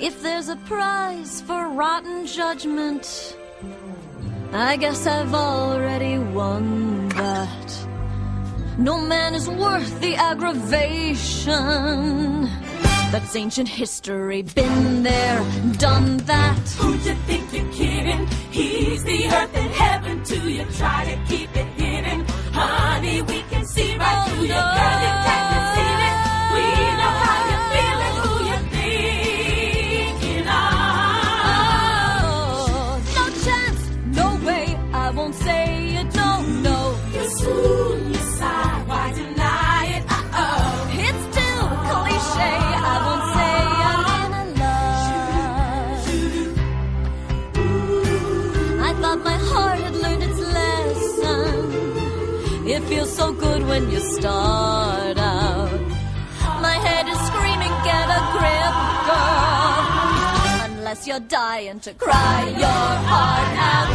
If there's a prize for rotten judgment, I guess I've already won that. No man is worth the aggravation. That's ancient history, been there, done that. Who you think you're kidding? He's the earth and heaven to you. Try to keep it hidden. Honey, we can see right through you. Girl, you can't conceive it. We know how you're feeling, who you're thinking of. No chance, no way, I won't say you don't know. You're swoon, you sigh, why deny it? It's too cliche, I won't say I'm in love. I thought my heart had learned its lesson. It feels so good when you start out. My head is screaming, get a grip, girl. Unless you're dying to cry your heart out.